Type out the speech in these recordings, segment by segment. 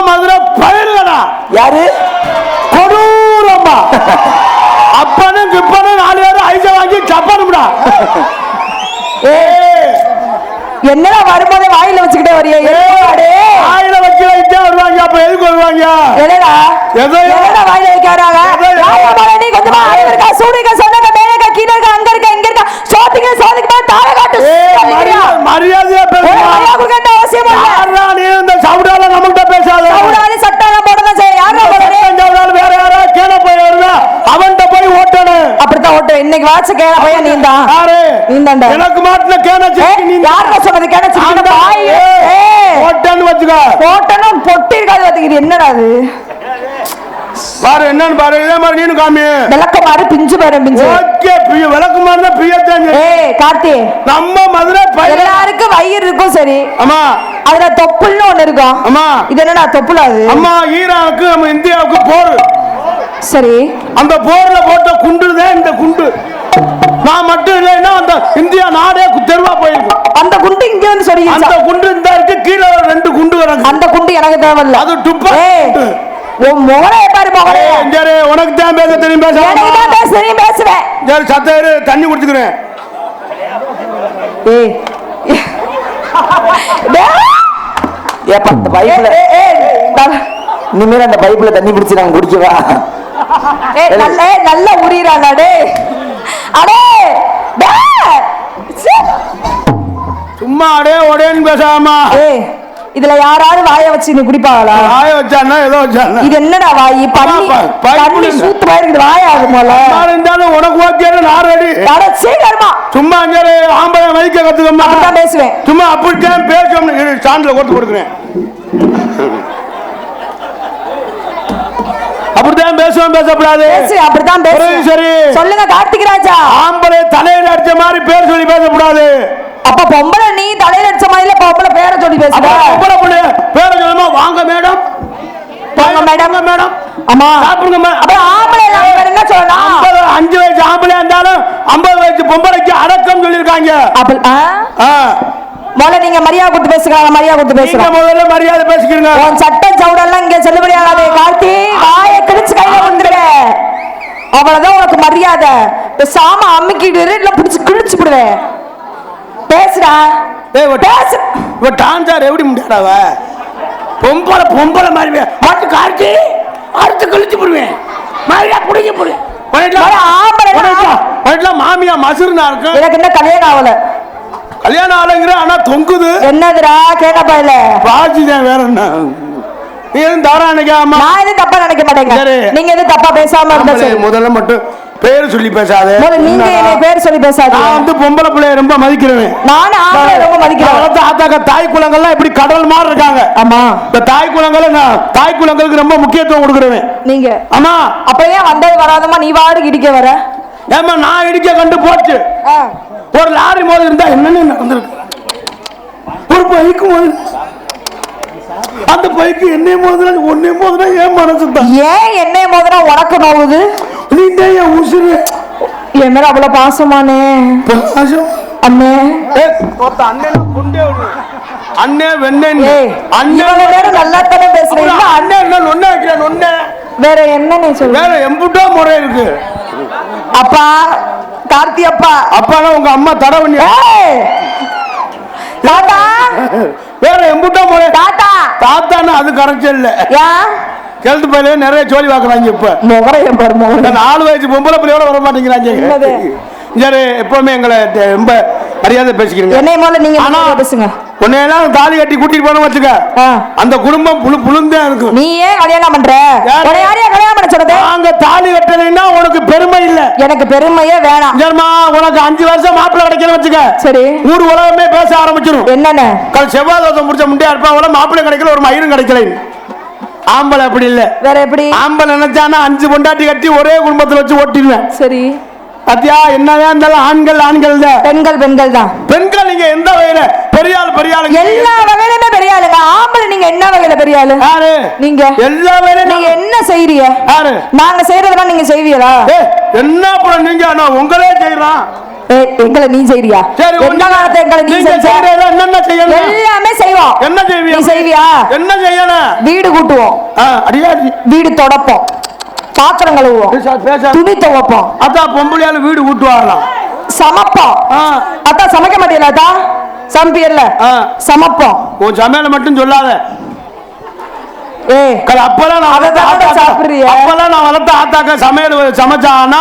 மதுரை பயிர்களா யாரு கொடூரமா அப்பனும் கிப்பனும் 4 பேரும் ஐச வாங்கி சப்பனும்டா. என்னடா வரும்போதே வாயில வச்சுக்கிட்டே வரியா? வாயில வச்சு வருவாங்க. அப்ப எதுக்கு வருவாங்க? என்னடா வாயில வைக்க வராங்க? நீ கொஞ்சமா இருக்கா சூடுங்க சொன்னங்க மேல இருக்க கீழ இருக்க அங்க இருக்க இங்க இருக்க சோதிங்க சோதிக்கு மேல தாள காட்டு. மரியாதையா பேசுங்க. மரியாதை அவசியம் இல்ல. யாரா நீ இந்த சவுடால நம்மகிட்ட பேசாத. சவுடால சட்டல போடுறத செய்ய யாரா போறே? சவுடால வேற யாரா கேன போய் வருவா. அவன்ட்ட போய் ஓட்டணும். அப்படிதான் ஓட்ட. இன்னைக்கு வாட்ச் கேன போய் நீந்தான். யாரு? நீந்தான்டா. எனக்கு மாட்ல கேன சிக்கி நீ யாரா சொன்னது கேன சிக்கி பாய். ஓட்டன்னு வச்சுக்க. ஓட்டனும் பொட்டி இருக்காது பாத்தீங்க. என்னடா அது? பாரு என்னன்னு பாரு. இதே மாதிரி நீனு காமி. விளக்க மாறு பிஞ்சு பாரு பிஞ்சு. ஓகே பிய விளக்க மாறுனா பியத்தான். ஏய் கார்த்தி நம்ம மதுரை எல்லாருக்கும் வயிறு இருக்கும் சரி. ஆமா. அதுல தொப்புள்னு ஒண்ணு இருக்கும். ஆமா. இது என்னடா தொப்புல அது? அம்மா ஈரானுக்கு நம்ம இந்தியாவுக்கு போர். சரி. அந்த போர்ல போட்ட குண்டுதான் இந்த குண்டு. நான் மட்டும் இல்லைன்னா அந்த இந்தியா நாடே தெருவா போயிருக்கும். அந்த குண்டு இங்க வந்து சொல்லிங்க. அந்த குண்டு இந்த இருக்கு கீழ 2 குண்டு கிடக்கு. அந்த குண்டு எனக்கு தேவையில்ல. அது டுப்பா. உன் மோளே பாரு மோளே. சரி உனக்கு தான் பேச தெரியும் பேச. எனக்கு தான் பேச தெரியும் பேசுவேன். சரி சத்தேரு தண்ணி குடிச்சுக்கிறேன். ஏய் ஏப்பா அந்த பைப்ல இனிமேல் அந்த பைப்ல தண்ணி குடிச்சு நான் குடிக்கவா? ஏய் நல்ல உரிறானே டேய். அடே சும்மா அடே ஒடேன்னு பேசாமா. ஏய் இதுல யாராவது வாய வச்சு நீ குடிப்பாங்களா? வாய வச்சானா ஏதோ வச்சானா. இது என்னடா வாய்? பண்ணி சூத்து மாதிரி இருக்குது. வாய ஆகுமோல. நான் இருந்தாலும் உனக்கு ஓகேன்னு நான் ரெடி. அட சீக்கிரமா சும்மா அங்க ஆம்பளை மைக்க கத்துக்கமா. அப்படிதான் பேசுவேன். சும்மா அப்படிதான் பேசணும். ஸ்டாண்ட்ல கொடுத்து கொடுக்குறேன். அப்படிதான் பேசுவோம் பேசக்கூடாது. அப்படிதான் பேசுவேன். சரி சொல்லுங்க கார்த்திக் ராஜா. ஆம்பளை தலையில அடிச்ச மாதிரி பேர் சொல்லி பேசக்கூடாது. அப்ப பொம்பளை நீ தலையில அடிச்ச மாதிரி பொம்பளை பேரை சொல்லி பேசுற. பொம்பளை பொண்ணு பேரை சொல்லுமா? வாங்க மேடம் வாங்க மேடம் மேடம். ஆமா சாப்பிடுங்க மேடம். அப்ப ஆம்பளை என்ன சொல்லலாம்? 5 வயசு ஆம்பளையா இருந்தாலும் 50 வயசு பொம்பளைக்கு அடக்கம் சொல்லிருக்காங்க. முதல்ல நீங்க மரியாதை கொடுத்து பேசுங்க. மரியாதை கொடுத்து பேசுங்க. முதல்ல மரியாதை பேசிக்கிறீங்க. உன் சட்ட சவுடெல்லாம் இங்க செல்லுபடி ஆகாதே கார்த்தி. வாயை கிழிச்சு கையில வந்துடுற. அவ்வளவுதான் உனக்கு மரியாதை. சாம அம்மிக்கிட்டு இல்ல பிடிச்சு கிழிச்சு விடுவேன். பேசுடா. பேசு. இவ டான்ஸார் எப்படி முடியாதாவ? பொம்பளை பொம்பளை மாதிரி மாட்டு கார்த்தி அடுத்து கிழிச்சு விடுவேன். மரியாதை புடிக்க போடுவேன். மாமியா மசுருனா இருக்கு. எனக்கு என்ன கல்யாணம் ஆகல. கல்யாணம் ஆளுங்கிற ஆனா தொங்குது. என்னதுடா கேட்க பாயில பாஜிதான் வேற என்ன? நீ எதுவும் தவறா நினைக்காம. நான் எதுவும் தப்பா நினைக்க மாட்டேங்க. நீங்க எதுவும் தப்பா பேசாம இருந்தா முதல்ல மட்டும் பேர் சொல்லி பேசாத. நீங்க என்ன பேர் சொல்லி பேசாத. நான் வந்து பொம்பளை பிள்ளைய ரொம்ப மதிக்கிறேன். நான் ஆம்பளை ரொம்ப மதிக்கிறேன். ஆத்தாக்க தாய் குலங்கள்லாம் இப்படி கடல் மாதிரி இருக்காங்க. ஆமா இந்த தாய் குலங்கள் தாய் குலங்களுக்கு ரொம்ப முக்கியத்துவம் கொடுக்குறேன். நீங்க ஆமா அப்பயே வந்தது வராதமா நீ வாடு இடிக்க வர. ஏமா நான் இடிக்க கண்டு போச்சு. ஒரு லாரி மோதி இருந்தா என்னன்னு நடந்திருக்கு. ஒரு பைக்கு மோதி அந்த பைக்கு என்னைய மோதுனா ஒன்னே மோதுனா ஏன் மனசு தான்? ஏன் என்னைய மோதுனா உனக்கு நோவுது? நீ தான் உசுரு. என் மேல அவ்வளவு பாசமானே. பாசம் அண்ணே. அண்ணே குண்டே அண்ணே வெண்ணே. அண்ணன் நேரம் நல்லா தானே பேசுறீங்க. அண்ணே என்ன நொண்ணே வைக்கிறேன் நொண்ணே. வேற என்ன நீ சொல்லு? வேற எம்புட்டோ முறை இருக்கு. அப்பா கார்த்தி அப்பா. அப்பானா உங்க அம்மா தடவண்ணி. தாத்தா வேற எம்புட்டோ முறை. தாத்தா தாத்தானா அது கரெக்ட் இல்ல. ஏன் கெழுத்து பையில நிறைய ஜோலி வாக்குறாங்க. இப்ப முகரையும் பாரு. 4 வயசு பொம்பளை பிள்ளையோட வர மாட்டேங்கிறாங்க. சரி எப்பவுமே எங்களை ரொம்ப மரியாதை பேசிக்கிறீங்க. என்னைய முதல்ல நீங்க பேசுங்க. உன்னையெல்லாம் தாலி கட்டி கூட்டிட்டு போன வச்சுக்க அந்த குடும்பம் புழுந்தே இருக்கும். நீ ஏன் கல்யாணம் பண்ற? கல்யாணம் பண்ண சொல்றது? அங்க தாலி கட்டலைன்னா உனக்கு பெருமை இல்ல. எனக்கு பெருமையே வேணாம். சரிமா உனக்கு 5 வருஷம் மாப்பிள்ளை கிடைக்கணும் வச்சுக்க. சரி ஊர் உலகமே பேச ஆரம்பிச்சிடும். என்னன்னு செவ்வாய் தோசை முடிச்ச முண்டியா இருப்பா மாப்பிள்ளை கிடைக்கல ஒரு மயிரும் கிடைக்கல. ஆம்பளை அப்படி இல்ல. வேற எப்படி? ஆம்பளை நினைச்சானா 5 பொண்டாட்டி கட்டி ஒரே குடும்பத்துல வச்சு ஓட்டிடுவேன். சரி அத்தியா என்னதான் இருந்தாலும் ஆண்கள் ஆண்கள் தான். பெண்கள் பெண்கள் தான். பெண்கள் நீங்க எந்த வகையில பெரியாள் பெரியாள்? எல்லா வகையிலுமே பெரியாளுங்க. ஆம்பளை நீங்க என்ன வகையில பெரியாளு? யாரு நீங்க? எல்லா வகையிலும் நீங்க என்ன செய்றீங்க? யாரு நாங்க செய்யறதெல்லாம் நீங்க செய்வீங்களா? என்ன பண்ண நீங்க? நான் உங்களே செய்யறோம். எங்களை நீ செய்றியா? என்ன காலத்தை எங்களை நீ செஞ்ச? என்னென்ன செய்யணும்? எல்லாமே செய்வோம். என்ன செய்வியா? நீ செய்வியா? என்ன செய்யணும்? வீடு கூட்டுவோம், வீடு தொடப்போம், பாத்திரம் கழுவுவோம், துணி துவைப்போம். அதான் பொம்பளையால வீடு கூட்டுவாங்களாம். சமைப்போம். அதான் சமைக்க மாட்டீங்களா? சமைப்பியல்ல, சமைப்போம். உன் சமையல மட்டும் சொல்லாத. அப்பெல்லாம் நான் வளர்த்த ஆத்தாக்க சமையல் சமைச்சானா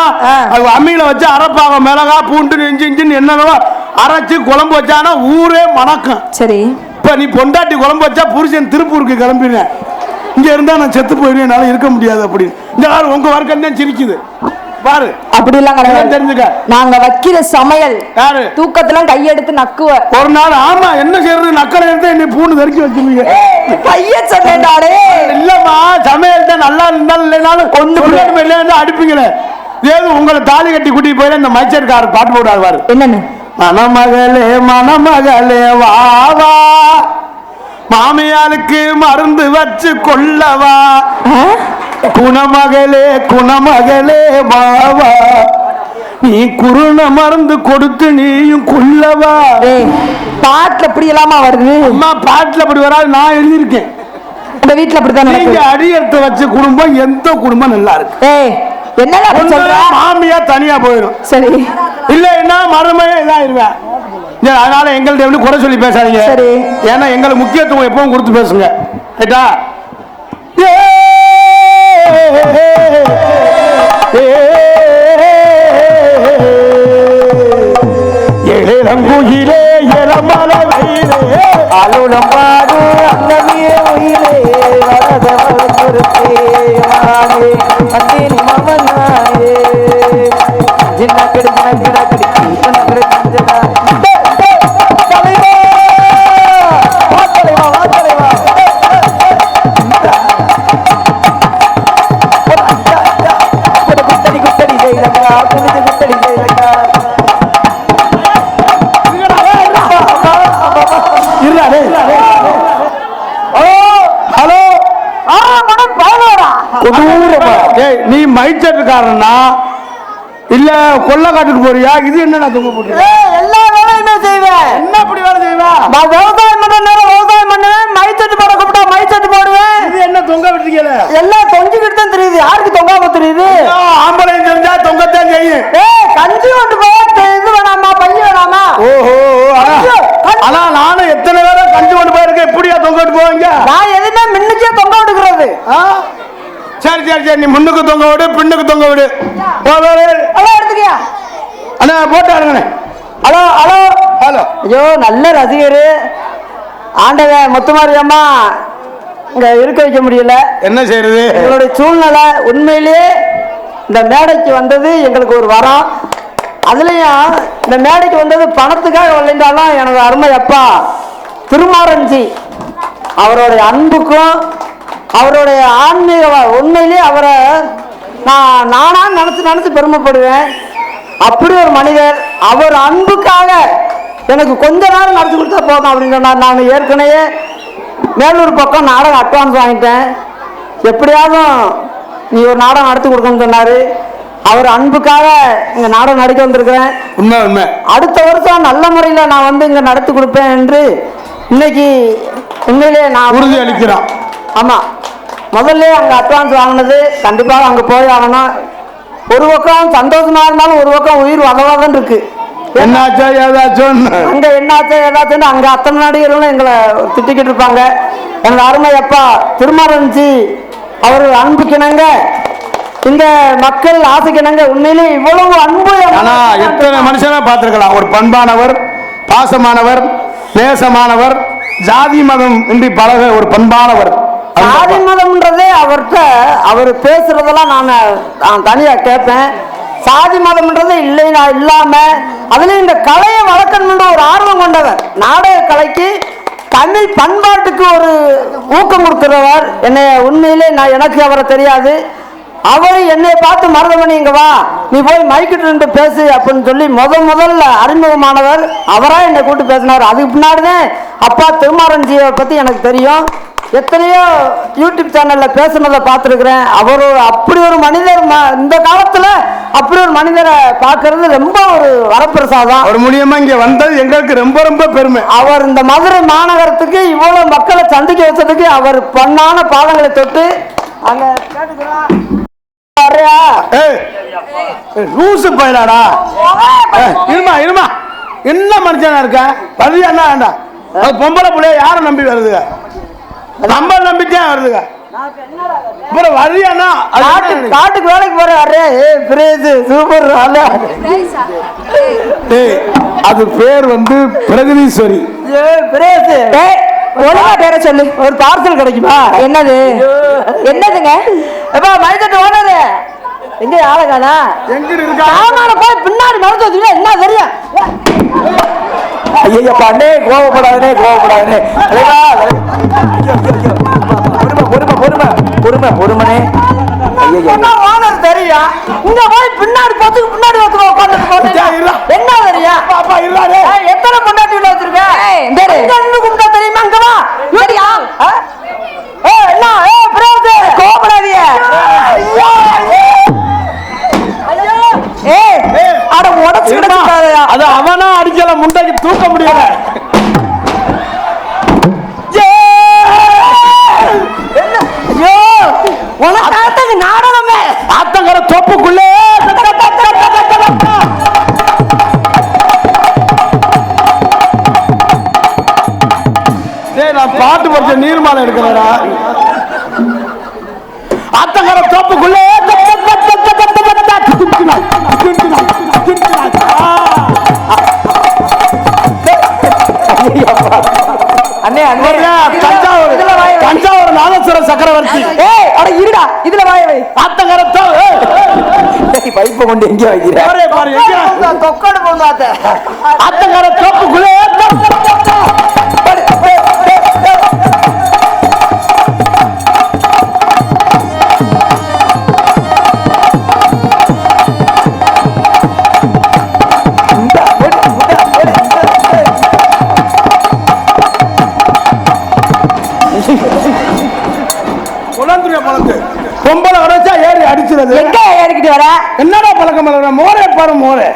அம்மியில வச்சு அரைப்பாக மிளகா பூண்டு இஞ்சி இஞ்சின்னு என்னவோ அரைச்சு குழம்பு வச்சானா ஊரே மணக்கும். சரி, இப்ப நீ பொண்டாட்டி குழம்பு வச்சா புருஷன் திருப்பூருக்கு கிளம்பிடுறேன், இங்க இருந்தா நான் செத்து போயிடுவேன், என்னால இருக்க முடியாது அப்படின்னு. இந்த நாள் உங்க வர்க்கம் தான் சிரிக்குது பாரு. அப்படி எல்லாம் கிடையாது, தெரிஞ்சுக்க. நாங்க வைக்கிற சமையல் யாரு தூக்கத்துல கையெடுத்து நக்குவ ஒரு நாள். ஆமா, என்ன செய்யறது? நக்கலை எடுத்து என்னை பூண்டு தரிக்கி வச்சிருவீங்க. கைய சொன்னே இல்லம்மா, சமையல் தான் நல்லா இருந்தாலும் இல்லைனாலும் ஒண்ணு பிள்ளைங்க இல்லையா அடிப்பீங்களே. ஏது உங்களை தாலி கட்டி கூட்டிட்டு போயில இந்த மைச்சர்காரர் பாட்டு போடுவாரு. என்னன்னு? மணமகளே மணமகளே வாவா, மாமியாருக்கு மருந்து வச்சு கொள்ளவா, குணமகளே குணமகளே வாவா, நீ குருண மருந்து கொடுத்து நீயும் கொள்ளவா. பாட்டுல அப்படி எல்லாமா வருது? அம்மா பாட்டுல அப்படி வராது, நான் எழுதியிருக்கேன். இந்த வீட்டுல அப்படித்தான். நீங்க அடியெடுத்து வச்ச குடும்பம் எந்த குடும்பம் நல்லா இருக்கு? என்ன மாமியா தனியா போயிடும். சரி, இல்லைன்னா மறுமையே இதாயிருவேன். அதனால எங்கள்ட்ட எப்படி குறை சொல்லி பேசாதீங்க. சரி, ஏன்னா எங்களுக்கு முக்கியத்துவம் எப்பவும் கொடுத்து பேசுங்க. ரைட்டா? ஏழங்குயிலே எரமல வயிலே அலுலம் பாடு அங்கமியே உயிலே வரதவள் பொறுத்தே வானே அந்தேனி மவனாயே ஜின்னக்கடி ஜின்னக்கடி ஜின்னக்கடி ஜின்னக்கடி நீ மைச்சட்டுக்காரனா இல்ல கொள்ளக்காட்டுக்கு போறியா? இது என்ன தொங்க போட்டு? எல்லா வேலையுமே செய்வேன். என்ன அப்படி வேலை செய்வா? நான் விவசாயம் பண்ண நேரம் விவசாயம் பண்ணுவேன், மைச்சட்டு போட கூப்பிட்டா மைச்சட்டு போடுவேன். இது என்ன தொங்க விட்டுருக்கீங்க? எல்லாம் தொங்கிக்கிட்டு தான் தெரியுது. யாருக்கு தொங்காம தெரியுது? ஆம்பளை தெரிஞ்சா தொங்கத்தான் செய்யும். கஞ்சி கொண்டு போய் இது வேணாமா, பையன் வேணாமா? ஓஹோ, ஆனா நானும் எத்தனை பேரை கஞ்சி கொண்டு போயிருக்கேன். எப்படியா தொங்க விட்டு போவீங்க? நான் எதுவுமே மின்னுக்கே தொங்க விட்டுக்கிறது. சரி சரி சரி, நீ முன்னுக்கு தொங்க விடு, பின்னுக்கு தொங்க விடு. எடுத்துக்கியா அண்ணா போட்டாருங்கண்ணே. Hello hello hello. ஐயோ, நல்ல ரசிகர் ஆண்டவன் முத்துமாரி அம்மா இங்க இருக்க வைக்க முடியல. என்ன செய்யறது? எங்களுடைய சூழ்நிலை. உண்மையிலேயே இந்த மேடைக்கு வந்தது எங்களுக்கு ஒரு வரம். அதுலயும் இந்த மேடைக்கு வந்தது பணத்துக்காக வரலைந்தாலும் எனக்கு அருமை அப்பா திருமாரஞ்சி அவருடைய அன்புக்கும் அவருடைய ஆன்மீக உண்மையிலேயே அவரை நானா நினைச்சு பெருமைப்படுவேன். அப்படி ஒரு மனிதர். அவர் அன்புக்காக எனக்கு கொஞ்ச நேரம் நடத்தி கொடுத்தா போதும் அப்படின்னு சொன்னார். நான் ஏற்கனவே மேலூர் பக்கம் நாடகம் அட்வான்ஸ் வாங்கிட்டேன். எப்படியாவது நீ ஒரு நாடகம் நடத்தி கொடுக்கணும்னு சொன்னாரு. அவர் அன்புக்காக இங்க நாடகம் நடிக்க வந்திருக்கிறேன். உண்மை உண்மை. அடுத்த வருஷம் நல்ல முறையில் நான் வந்து இங்க நடத்தி கொடுப்பேன் என்று இன்னைக்கு உண்மையிலேயே நான் உறுதி அளிக்கிறேன். ஆமா, முதல்ல அங்க அட்வான்ஸ் வாங்கினது கண்டிப்பாக அங்க போய் ஆகணும். ஒரு பக்கம் சந்தோஷமா இருந்தாலும் ஒரு பக்கம் உயிர் வளவாதான் இருக்கு. என்னாச்சா ஏதாச்சும் அங்க என்னாச்சா ஏதாச்சும் அங்க அத்தனை நடிகர்களும் எங்களை திட்டிக்கிட்டு இருப்பாங்க. எங்க அருமை அப்பா திருமாரஞ்சி அவர் அன்புக்கினங்க, இந்த மக்கள் ஆசைக்கினங்க. உண்மையிலே இவ்வளவு அன்பு எத்தனை மனுஷனா பார்த்திருக்கலாம். ஒரு பண்பானவர், பாசமானவர், நேசமானவர், ஜாதி மதம் இன்றி பழக ஒரு பண்பானவர். ஜாதி மதம்ன்றதே அவர்கிட்ட அவர் பேசுறதெல்லாம் நான் தனியா கேட்பேன். சாதி மதம்ன்றதே இல்லைன்னா இல்லாம அதுல இந்த கலையை வளர்க்கணும்ன்ற ஒரு ஆர்வம் கொண்டவர். நாடக கலைக்கு தமிழ் பண்பாட்டுக்கு ஒரு ஊக்கம் கொடுக்கிறவர். என்னை உண்மையிலே எனக்கு அவரை தெரியாது. அவரு என்னை பார்த்து மருதமணி இங்க வா, நீ போய் மைக்கிட்டு பேசு அப்படின்னு சொல்லி முதல்ல அறிமுகமானவர் அவரா என்னை கூப்பிட்டு பேசினார். அதுக்கு பின்னாடிதான் அப்பா திருமாரஞ்சியை பத்தி எனக்கு தெரியும். எத்தனையோ யூடியூப் சேனல்ல பேசுனதை பார்த்துருக்கிறேன். அவர் அப்படி ஒரு மனிதர் இந்த காலத்துல அப்படி ஒரு மனிதரை பார்க்கறது ரொம்ப ஒரு வரப்பிரசாதம். அவர் மூலியமா இங்க வந்தது எங்களுக்கு ரொம்ப ரொம்ப பெருமை. அவர் இந்த மதுரை மாநகரத்துக்கு இவ்வளவு மக்களை சந்திக்க வச்சதுக்கு அவர் பொன்னான பாதங்களை தொட்டு அங்க லூசு பயலாடா. இருமா இருமா, என்ன மனுஷனா இருக்க? வரியா என்ன? பொம்பளை பிள்ளைய யாரை நம்பி வருதுங்க? நம்ம நம்பித்தான் வருதுங்க. அப்புறம் வரியானா காட்டுக்கு வேலைக்கு போற சூப்பர். அது பேர் வந்து பிரகதீஸ்வரி. ஒழுங்கா பேர சொல்லு, ஒரு பார்சல் கிடைக்குமா? என்னது என்னதுங்க? எப்ப மனிதட்டு ஓனரு எங்க ஆளுகானா? எங்க இருக்கா? ஆமால போய் பின்னாடி மறந்து வச்சுனா என்ன தெரியும்? ஐயப்பா அண்ணே, கோவப்படாதே கோவப்படாதே. பொறுமனே. ஓனர் தெரியும். இங்க போய் பின்னாடி போத்துக்கு பின்னாடி உட்கார்ந்து என்ன தெரியும்? பாப்பா இல்லாதே. எத்தனை பொண்டாட்டி வச்சிருக்க? கும்பிட்டா தெரியுமா? அங்க வா. சரியா? என்ன பிரேது கோபப்படாதீங்க. அட உடைச்சு விடுறாரு. அது அவனா அடிக்கல, முண்டைக்கு தூக்க முடியல. உனக்கு நாடகமே ஆத்தங்கர தோப்புக்குள்ளே நான் பாட்டு படிச்ச நீர்மாலை எடுக்கிறா. ஆத்தங்கர தோப்புக்குள்ளே தஞ்சாவூர் நாதஸ்வர சக்கரவர்த்தி. இருடா இதுல வாயவை ஆத்தங்கரத்தோ பைப்பை கொண்டு எங்க வைக்கிறேன்? தொக்கோடு போந்தாத்த ஆத்தங்கர தோப்புக்குள்ளே பொம்பளை வரைச்சா ஏறி அடிச்சுறது. எங்க ஏறிக்கிட்டு வர? என்னடா பழக்கம் வர? மோரே பாரு மோரே.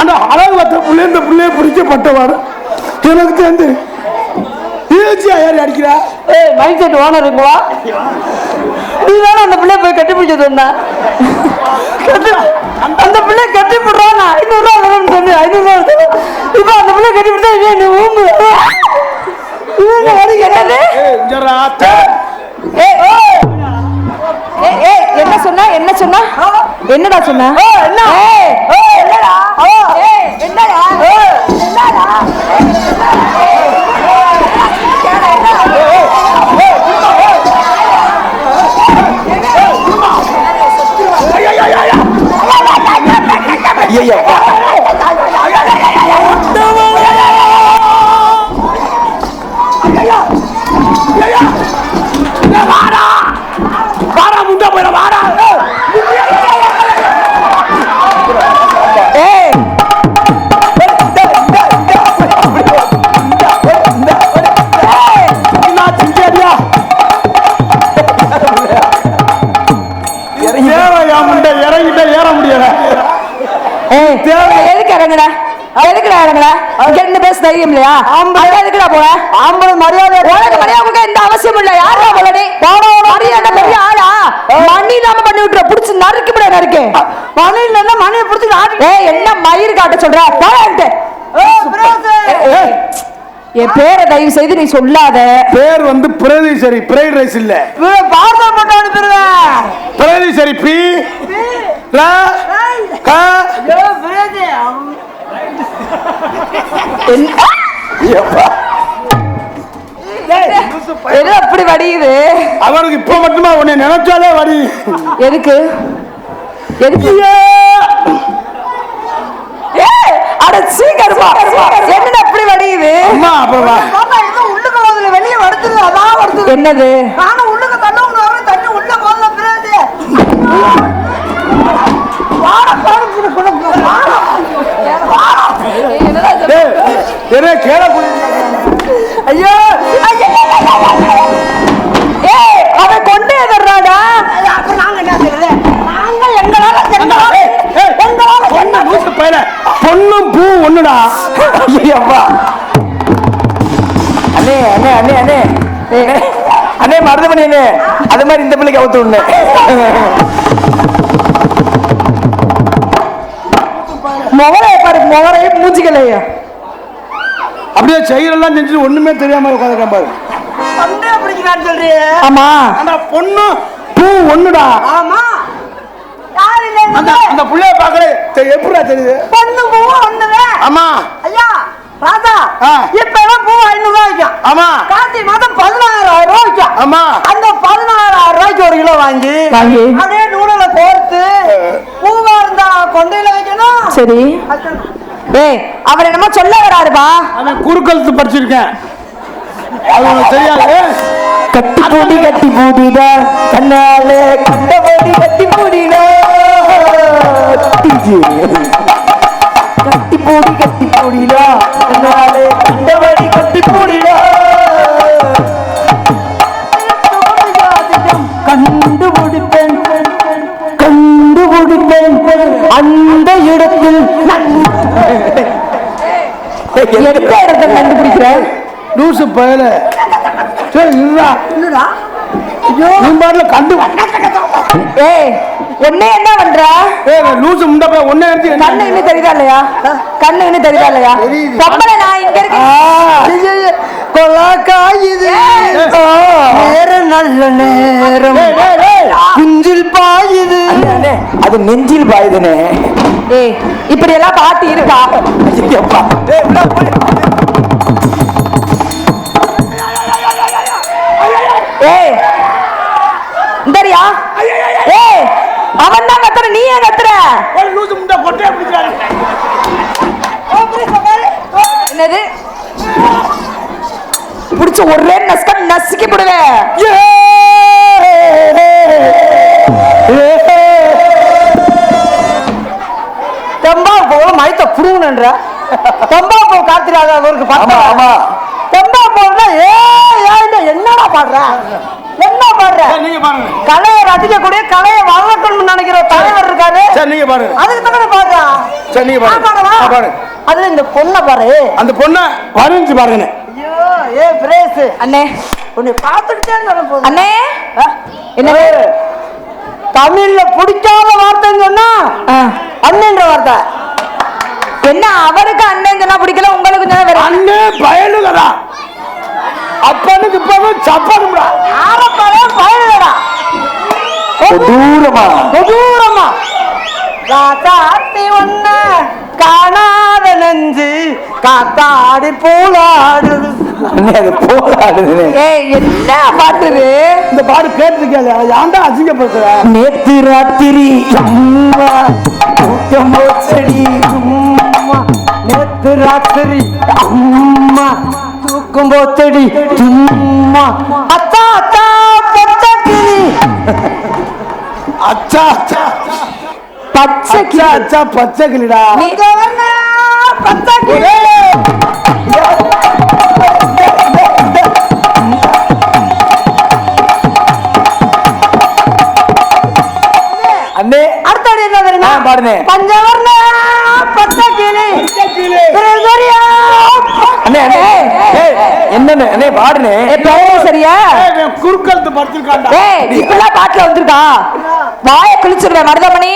அந்த அழகு வத்த புள்ளி இந்த புள்ளைய பிடிச்ச பட்டவாரு எனக்கு சேர்ந்து ஈஸியா ஏறி அடிக்கிறா. மைண்ட் செட் ஓனர் இருக்குவா? நீ வேணா அந்த பிள்ளைய போய் கட்டி பிடிச்சது வந்தா அந்த பிள்ளைய கட்டி போடுறான். 500 ரூபா வேணும்னு சொல்லி 500 ரூபா இப்ப அந்த பிள்ளைய கட்டி பிடிச்சா நீ ஊம்பு என்னது? என்ன சொன்னா? என்ன சொன்னா? என்னடா சொன்னா? என்னடா என்னடா என்னடா எதுக்கு இறங்குற? எதுக்குடா இறங்குற? என்ன பேச தைரியம் இல்லையா? எதுக்குடா போற? ஆம்பளை மரியாதை மரியாதை எந்த அவசியம் இல்ல. யாரா போலடி மரியாதை பெரிய ஆளா? மணி நாம பண்ணி விட்டுற புடிச்சு நறுக்கி விட நறுக்கு மணி இல்ல மணியை புடிச்சு என்ன மயிர் காட்ட சொல்ற? என் பேரை தயவு செய்து நீ சொல்லாத. பேர் வந்து பிரதீஸ்வரி, பிரைட் ரைஸ் இல்ல. பார்சல் போட்டு அனுப்பிடுவேன். பிரதீஸ்வரி பி எப்படி வடியுது அவருக்கு? இப்ப மட்டுமா உன்னை நினைச்சாலே வடி. எதுக்கு எதுக்கு? என்ன அப்படி வடியுது? வெளியே வருது. அதான் வருது. என்னது? நானும் உள்ளுக்கு தண்ணி தண்ணி உள்ள போகல. ஐயோ பொண்ணுடா. ஐயப்பா அண்ணே அண்ணே அண்ணே அண்ணே அண்ணே மருதமணி அண்ணே அது மாதிரி இந்த பிள்ளைக்கு அவுத்து ஒண்ணு முகரைய பாரு முகரைய மூஞ்சிக்கலையா அப்படியே செயலெல்லாம் செஞ்சுட்டு ஒண்ணுமே தெரியாம உட்காந்துருக்கான் பாரு. சொல்றியே ஆமா ஆனா பொண்ணு பூ ஒண்ணுடா. ஆமா அந்த புள்ளைய பாக்கல எப்படிடா தெரியுது? பொண்ணு பூ ஒண்ணுதான். ஆமா ஐயா ராதா இப்ப எல்லாம் பூ 500 ரூபாய்க்கு. ஆமா கார்த்திகை மாதம் 16000 ரூபாய்க்கு. ஆமா அந்த 16000 ரூபாய்க்கு 1 கிலோ வாங்கி அதே நூலில கோர்த்து பூவா இருந்தா கொண்டையில வைக்கணும். சரி ஏய் அவர் என்னமோ சொல்ல வராருப்பா. அவன் குறுக்கழுத்து படிச்சிருக்கேன் அது உனக்கு தெரியாது. கட்டி பூடிடா கண்ணாலே கண்டபடி கட்டி பூடிடா கட்டி பூடிடா கண்ணாலே கண்டபடி கட்டி பூடிடா கண்டுபிடிப்பேன் அந்த இடத்தில் எந்த இடத்தை கண்டுபிடிக்கிறேன் லூசு பயல. சரி இல்லடா நீ கண்டு ஏய் ஒண்ணே என்ன பண்ற? ஏய் லூசு முண்டை போய் ஒண்ணே எடுத்து கண்ணு இன்னும் தெரியுதா இல்லையா? கண்ணு இன்னும் தெரியுதா இல்லையா? கம்பள நான் இங்க இருக்கேன். கொலாக்காயுது நேரம் நல்ல நேரம் குஞ்சில் பாயுது. அது நெஞ்சில் பாயுதுனே. ஏய் இப்படி எல்லாம் பாட்டு இருக்கா? ஏய் இந்தரியா ஏய் அவன் தான் கத்துற நீ ஏன் கத்துற? லூசு முண்டை கொட்டையை பிடிச்சாரு. என்னது புடிச்சு ஒரே நசுக்கி போடுவேன். தெம்பா போல மயத்த புடுங்கன்ற தெம்பா போ காத்திராத அவருக்கு பார்த்தா. ஆமா தெம்பா போனா என்னடா பாடுற என்ன பாடுற? நீங்க பாருங்க கலையை ரசிக்கக்கூடிய கலையை வளர்க்கணும்னு நினைக்கிற தலைவர் இருக்காரு. சரி நீங்க பாருங்க அதுக்கு தகுந்த பாடுறா. சரி நீங்க பாருங்க. அதுல இந்த பொண்ணை பாரு. அந்த பொண்ணை வரைஞ்சு பாருங்க. ஐயோ ஏ பிரேஸ் அண்ணே உன்னை பார்த்துக்கிட்டே இருந்தேன் அண்ணே. என்ன தமிழ்ல பிடிக்காத வார்த்தைன்னு சொன்னா அண்ணன்ற வார்த்தை. என்ன அவருக்கு அண்ணன் சொன்னா பிடிக்கல உங்களுக்கு சொன்னா அண்ணே பயலுகடா அப்பனுக்கு இப்பவும் சப்பனும்டா. ஆரப்பாவே பயலுகடா கொடூரமா காத்தாத்தி ஒன்ன காணாத நெஞ்சு காத்தாடி போலாடுது. என்ன பாட்டுது இந்த பாட்டு கேட்டிருக்கேன். ஏன்டா அசிங்கப்படுத்துற? நேத்து ராத்திரி செடி நேத்து ராத்திரி அம்மா தூக்கும் போத்தடி சும்மா அத்தா அத்தா பச்சை அச்சா அச்சா பச்சை அச்சா பச்சை கிளிடா. பச்சை கிளி அண்ணே அடுத்தது என்ன தெரியுமா? பாடுனே பஞ்சவர்ண பச்சை கிளி அண்ணே அண்ணே என்னன்னு அண்ணே பாடுனே சரியா? குறுக்கழுத்து படிச்சிருக்காண்டா. இப்பெல்லாம் பாட்டுல வந்திருக்கா வாய கிழிச்சிருவேன் மருதமணி.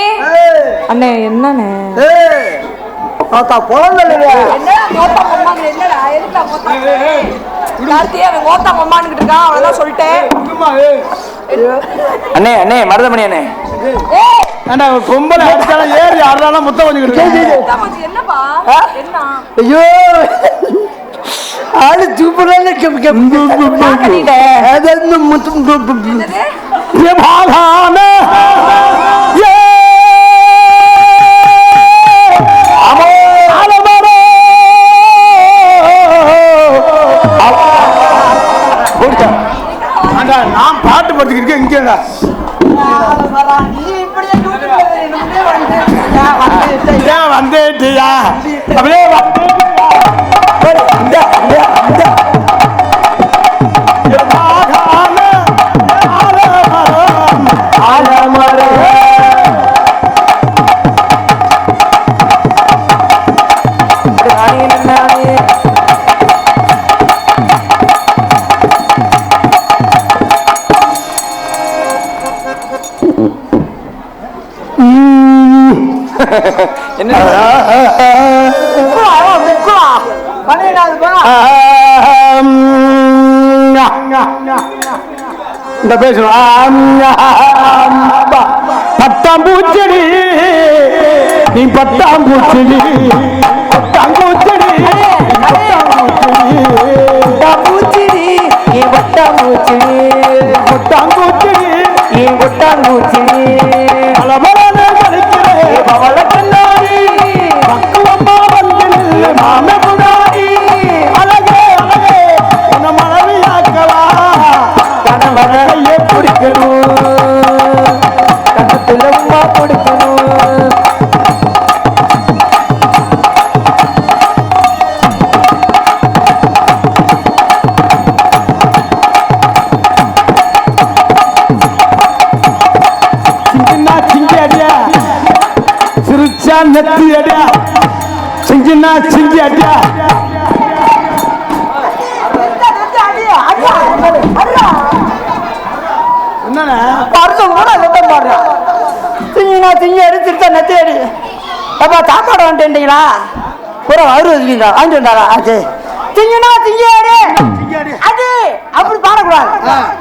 அண்ணே என்னன்னு அண்ணே அண்ணே மருதமணி அண்ணே பொம்பளை அடிச்சாலும் ஏறி ஆடுறாலும் முத்தம் கொஞ்சம் என்னப்பா ஐயோ ஆளு சூப்பரான நான் பாட்டு படிச்சுக்கிட்டு இங்கேடா வந்துட்டியா அப்படியே என்ன இந்த பேசுவோம். பட்டாம்பூச்செடி நீ பட்டாம்பூச்செடி பட்டாம்பூச்செடி பட்டாம்பூச்செடி ஏ பட்டாம்பூச்செடி பட்டாம்பூச்செடி ஏ பட்டாம்பூச்செடி பலபலன கழிக்கிறேன் பவள கண்ணாடி பக்குவம்மா வந்து மாம முன்னாடி அழகே அழகே உன்னை மனைவியாக்கலாம் கணவனை கையை பிடிக்கணும் கண்ணத்துல உமா கொடுக்கணும் சிங்கினா சிங்கி அடியா சிரிச்சா நெத்தி அடியா சிங்கினா சிங்கி அடியா என்னண்ணே திங்கினா திங்கி அடி திருத்த நெத்தி அடி அப்பா சாப்பாடு வந்துட்டீங்களா பூரா வயிறு வச்சுக்கீங்க வாங்கிட்டு வந்தாரா ஆச்சு திங்கினா திங்கி அடி அது அப்படி பாடக்கூடாது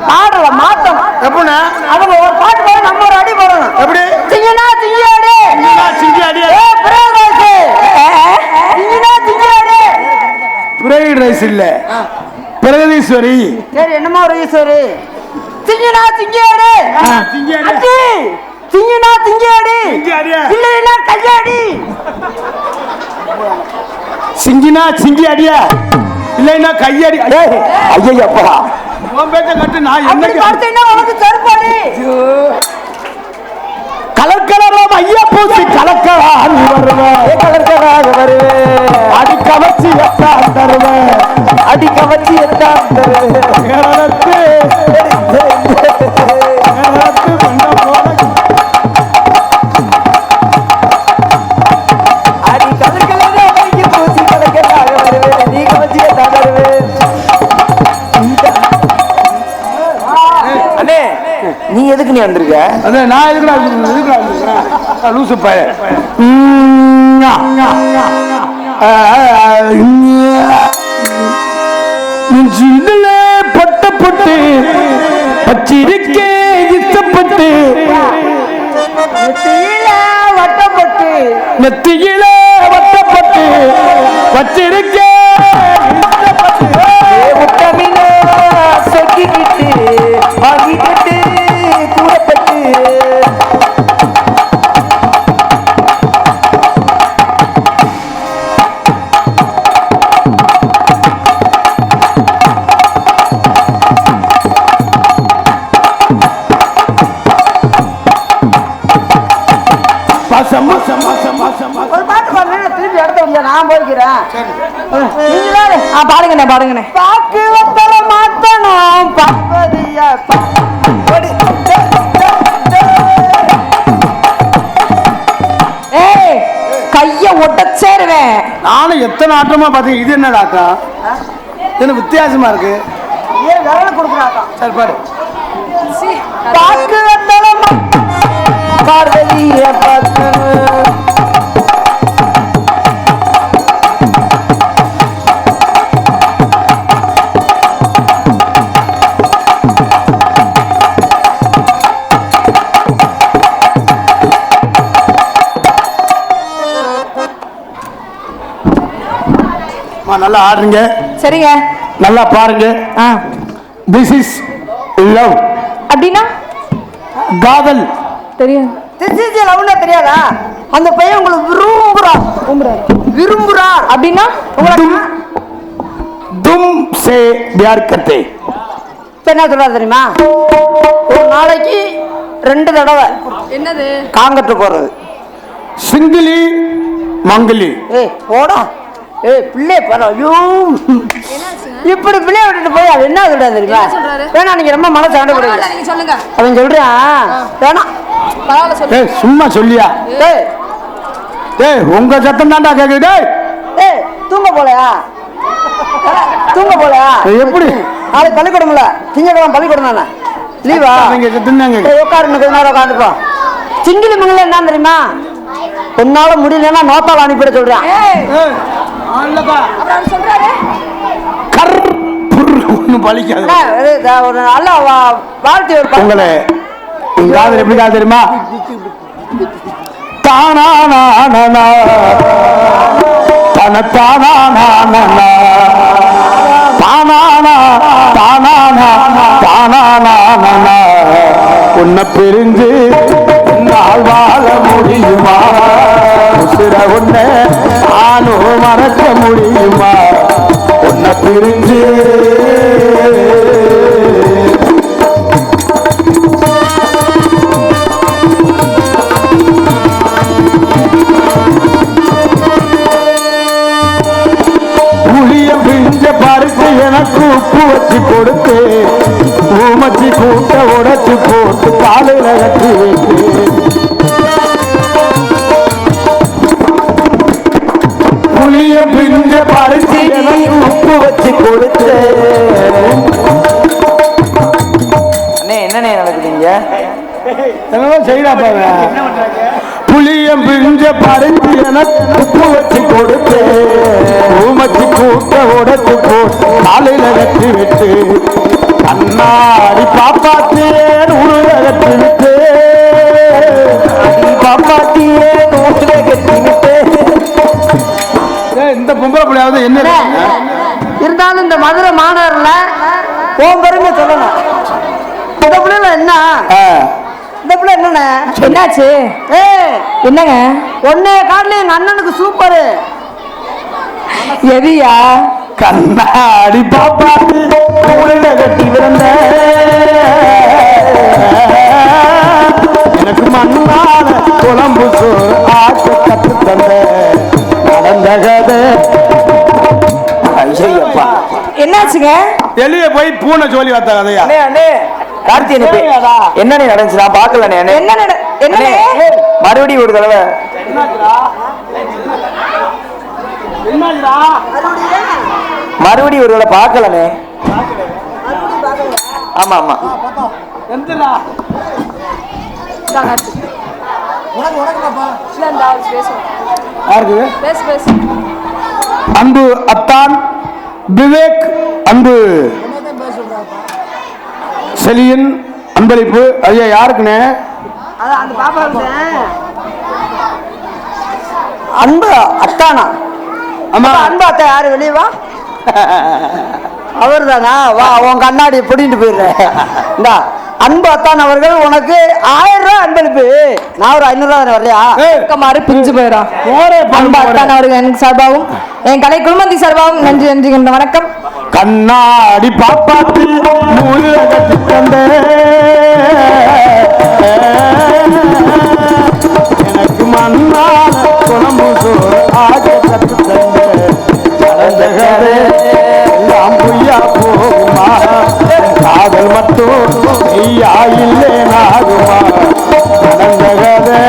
பாடல மாத்தம் எப்படிண்ணே அவங்க ஒரு பாட்டு போய் நம்ம ஒரு அடி போடணும் எப்படி திங்கினா திங்கி அடி சிங்கி அடியா திங்கினா திங்கி அடி ஃப்ரைட் ரைஸ் இல்ல பிரகதீஸ்வரி சரி என்னமா ஒரு ஈஸ்வரி திங்கினா திங்கி அடி திங்கி அடி. அடி திங்கினா திங்கி அடி திங்கி அடியா. இல்லைன்னா கையாடி சிங்கினா சிங்கி அடியா இல்லைன்னா கையடி ஐயப்பா உன் பேச்ச கட்டு நான் அப்படி என்ன பார்த்தீங்கன்னா உனக்கு செருப்படி கலக்கலரம் ஐயா பூசி கலக்கலான் வருவேன் கலர்கராக வருவேன் அடி கவச்சி எத்தான் தருவேன் அடி கவச்சி எத்தான் தருவேன் கேரளத்து பண்ண போல அடி கலர்கராக வைக்க பூசி கலர்கராக வருவேன் நீ கவச்சி எத்தான் தருவேன் அண்ணே நீ எதுக்கு நீ வந்திருக்க அது நான் எதுக்குடா வந்திருக்கிறேன் லூசு பையன் நெஞ்சில பட்டப்பட்டு பச்சிருக்கே இஷ்டப்பட்டு நெத்தியில வட்டப்பட்டு நெத்தியில வட்டப்பட்டு வச்சிருக்கே இஷ்டப்பட்டு முட்டமின சொக்கிக்கிட்டு வாங்கிக்கிட்டு கூடப்பட்டு பசம் பசம் பசம் பசம் ஒரு பாட்டு பாடுறேன் திருப்பி இடத்த முடியாது நான் போய்க்கிறேன் நீங்களே பாடுங்கண்ணே பாடுங்கண்ணே பாக்கு வத்தல மாத்தணும் பார்வதியா ஏய் கைய ஒட்டச்சேருவேன் நானும் எத்தனை ஆட்டமா பார்த்தேன் இது என்ன ஆட்டம் இது வித்தியாசமா இருக்கு ஏன் விரல கொடுக்குறாங்க சரி பாரு பாக்கு வத்தல பார்வதியா பார்க்கணும் நல்லா ஆடுறீங்க சரிங்க. நல்லா பாருங்க. திஸ் இஸ் லவ் அப்படின்னா காதல் தெரியும். திஸ் இஸ் லவ்னா தெரியாதா? அந்த பையன் உங்களுக்கு விரும்புறார் அப்படின்னா तुम से प्यार करते என்ன சொல்றாரு தெரியுமா? ஒரு நாளைக்கு 2 தடவை என்னது காங்கட்டு போறது சிங்கிலி மங்கிலி. ஏய் போடா ஏய் பிள்ளை பரவாயோ இப்படி பிள்ளைய விட்டுட்டு போய் அது என்ன சொல்றாரு தெரியுமா? வேணா நீங்க ரொம்ப மனசு ஆண்டப்படுங்க நீங்க சொல்லுங்க. அவன் சொல்றான் வேணாம் பரவாயில்ல சொல்லுங்க. ஏய் சும்மா சொல்லியா? ஏய் ஏய் உங்க சத்தம் தான்டா கேக்குது. ஏய் தூங்க போலையா? தூங்க போலையா? எப்படி நாளைக்கு பள்ளிக்கூடம்ல திங்கக்கிழமை பள்ளிக்கூடம் தானே லீவா? நீங்க சத்தம் தாங்க. உட்காரு கொஞ்ச நேரம் உட்காந்துப்போம். சிங்கிலி மங்கள என்ன தெரியுமா? உன்னால முடியலன்னா நோத்தால் அனுப்பிட சொல்றேன். ஒரு நல்ல வாழ்த்து உங்களை எப்படி தெரியுமா? தானா உன்னை பிரிஞ்சு நாள் வாழ முடியுமா? உசிர உன்னை நானும் மறக்க முடியுமா? உன்னை பிரிஞ்சு பறித்து எனக்கு உப்பு வச்சு கொடுத்து ஊமச்சி கூட்ட உடைச்சு போட்டு காலையில கட்டி வைத்து புளிய பிஞ்ச பறித்து எனக்கு உப்பு வச்சு கொடுத்து. என்னண்ணே நடக்குதுங்க? செய்யறாப்ப புளியம் பிஞ்ச பறித்து எனக்கு உப்பு வச்சு கொடுத்து ஊமச்சி கூட்ட உடைச்சு போட்டு காலையில கட்டி விட்டு அண்ணாடி பாப்பாத்தியே உருள கட்டி விட்டு பாப்பாத்தியே நூற்றுல கட்டி விட்டு. இந்த பொம்பளை பிள்ளையாவது என்ன இருந்தாலும் இந்த மதுரை மாநகர்ல போம்பெருமை சொல்லணும். இந்த பிள்ளைல என்ன இந்த பிள்ளை என்னண்ணே என்னாச்சு? என்னங்க ஒன்னே காட்டில எங்க அண்ணனுக்கு சூப்பரு. எதியா? கண்ணாடி பாப்பாத்து கட்டி விழுந்த எனக்கு மண்ணால குழம்பு சோறு ஆக்க கத்து தந்த நடந்த கதை. என்னாச்சுங்க? வெளியே போய் பூனை சொல்லி வந்த கதையா? கார்த்தி என்ன நடந்துச்சு? நான் பாக்கல. என்ன மறுபடியும் ஒரு தடவை மறுபடியும் ஒரு தடவை பாக்கலனே. ஆமா ஆமா அன்பு அத்தான் விவேக், அன்பு செலியன் அன்பளிப்பு. ஐயா யாருக்குண்ணே? அன்பு அத்தானா? ஆமா அன்பு அத்தா யாரு? வெளியே வா. அவர் தானா? வா உன் கண்ணாடி பிடிட்டு போயிடுறேன். இந்தா அன்பு அத்தான் அவர்கள் உனக்கு 1000 ரூபாய் அன்பளிப்பு. நான் ஒரு 500 ரூபாய் வரையா மாறு பிரிஞ்சு போயிடா. அன்பு அத்தான் அவர்கள் எனக்கு சார்பாகவும் என் கலை குழுமந்தி சார்பாகவும் நன்றி நன்றி கண்ட வணக்கம். கண்ணாடி பாப்பாத்து மூல கட்டி தந்த எனக்கு மண்ணால குழம்பு சோறு ஆக கட்டு தந்த நடந்த கதை எல்லாம் பொய்யா போகுமா? காதல் மட்டும் ஐயா இல்லை நாகுமா? நடந்த கதை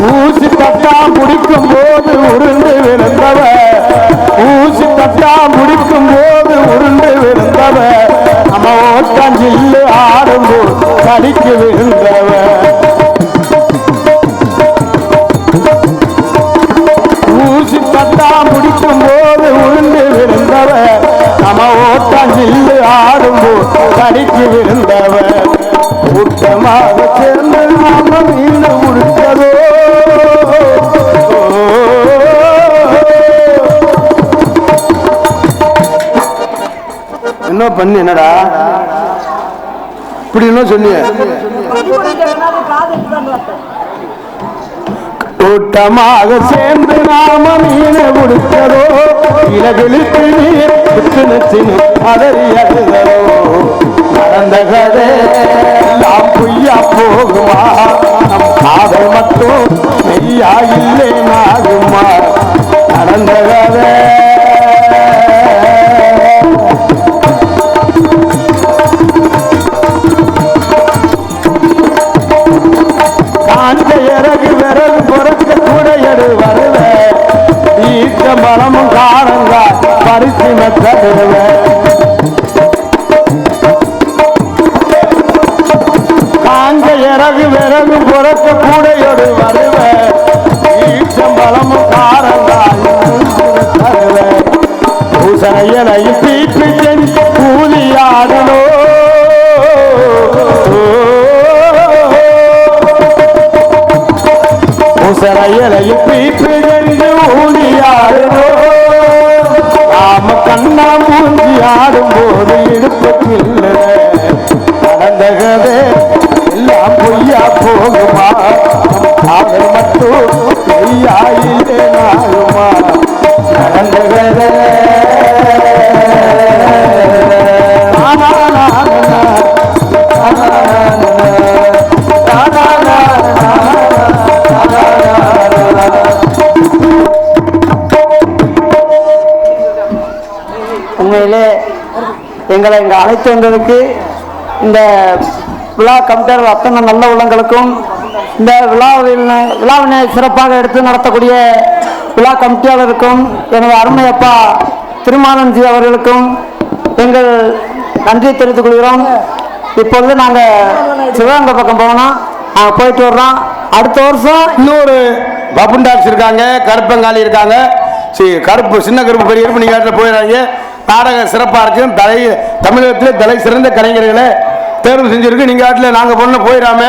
ஊசி தட்டா முடிக்கும் போது உருண்டு விழுந்தவ, ஊசி தட்டா முடிக்கும் போது உருண்டு விழுந்தவ, நம்ம ஓட்டாஞ்சில்லு ஆடும்போது கடிக்கு விழுந்தவ. ஊசி தட்டா முடிக்கும் போது உருண்டு விழுந்தவ, நம்ம ஓட்டாஞ்சில்லு ஆடும்போது கடிக்கு விழுந்தவ. கூட்டமாக சேர்ந்து நாம மீண்டு முடித்ததோ என்ன பண்ணு? என்னடா இப்படி என்ன சொல்லி? கூட்டமாக சேர்ந்து நாம மீன முடித்ததோ இலகிழித்து நீர் அதறியதோ நடந்த கதை எல்லாம் பொய்யா போகுமா? நம் காதல் மட்டும் மெய்யா இல்லை நாகுமா? நடந்த கதை காஞ்ச இறகு விறகு பொறுக்க கூட எடு வருவேன் ஈச்சம்பழமும் காரங்காய் பறிச்சு நட்டதேவன் காஞ்ச இறகு விறகு புறக்க கூடையோடு வருவேன் ஈச்சம்பழமும் காரங்காயும் தருவேன் பூசணையலையும் பீப்பி செஞ்சு கூலியாடலோ பூசணையலையும் பீப்பி செஞ்சு ஊழியாடலோ நாம கண்ணா மூஞ்சி ஆடும் போது இடுப்பத்தில் நடந்த கதை எல்லாம் பொய்யா போகுமா அவர் மட்டும் பொய்யாயிலே நாகுமா நடந்த கதை உண்மையிலே எங்களை இங்கே அழைத்து வந்ததுக்கு இந்த விழா கமிட்டியாளர் அத்தனை நல்ல உள்ளங்களுக்கும் இந்த விழாவினை சிறப்பாக எடுத்து நடத்தக்கூடிய விழா கமிட்டியாளருக்கும் எனது அருமை அப்பா திருமாலன்ஜி அவர்களுக்கும் எங்கள் நன்றி தெரிவித்துக் கொள்கிறோம். இப்பொழுது நாங்கள் சிவகங்கை பக்கம் போனோம், நாங்கள் போயிட்டு வர்றோம். அடுத்த வருஷம் இன்னொரு பப்புண்டாக்ஸ் இருக்காங்க, கருப்பங்காலி இருக்காங்க. சரி, கருப்பு சின்ன கருப்பு பெரிய கருப்பு நீங்க போயிடாங்க. நாடகம் சிறப்பாக இருக்கும். தமிழகத்தில் தலை சிறந்த கலைஞர்களை தேர்வு செஞ்சிருக்கு. நீங்க ஆட்டில் நாங்கள் பொண்ணு போயிடாம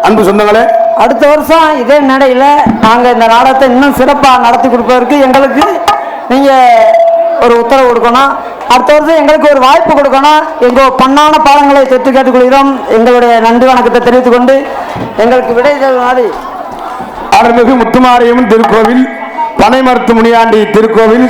அன்பு சொந்தங்களே. அடுத்த வருஷம் இதே நடையில் நாங்கள் இந்த நாடகத்தை இன்னும் சிறப்பாக நடத்தி கொடுப்பதற்கு எங்களுக்கு நீங்கள் ஒரு உத்தரவு கொடுக்கணும். அடுத்த வருஷம் எங்களுக்கு ஒரு வாய்ப்பு கொடுக்கணும். எங்கள் பொன்னான பாடங்களை தொட்டு கேட்டுக்கொள்கிறோம். எங்களுடைய நன்றி வணக்கத்தை தெரிவித்துக் கொண்டு எங்களுக்கு விடை மாதிரி அருள்மிகு முத்துமாரியம்மன் திருக்கோவில், பனைமரத்து முனியாண்டி திருக்கோவில்,